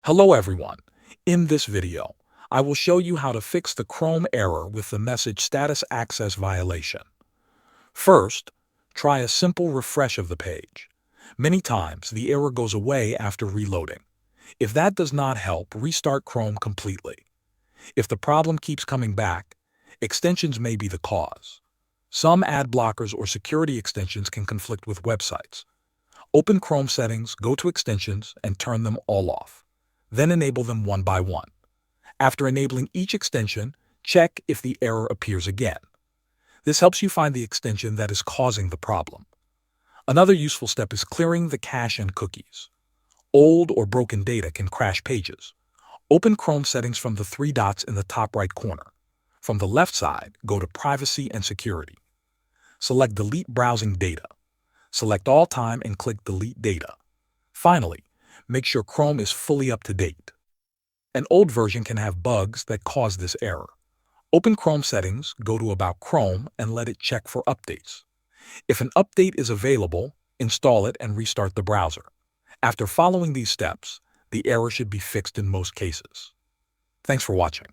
Hello everyone. In this video, I will show you how to fix the Chrome error with the message status access violation. First, try a simple refresh of the page. Many times, the error goes away after reloading. If that does not help, restart Chrome completely. If the problem keeps coming back, extensions may be the cause. Some ad blockers or security extensions can conflict with websites. Open Chrome settings, go to extensions, and turn them all off. Then enable them one by one. After enabling each extension, check if the error appears again. This helps you find the extension that is causing the problem. Another useful step is clearing the cache and cookies. Old or broken data can crash pages. Open Chrome settings from the three dots in the top right corner. From the left side, go to Privacy and Security. Select Delete Browsing Data. Select All Time and click Delete Data. Finally, make sure Chrome is fully up to date. An old version can have bugs that cause this error. Open Chrome settings, go to About Chrome, and let it check for updates. If an update is available, install it and restart the browser. After following these steps, the error should be fixed in most cases. Thanks for watching.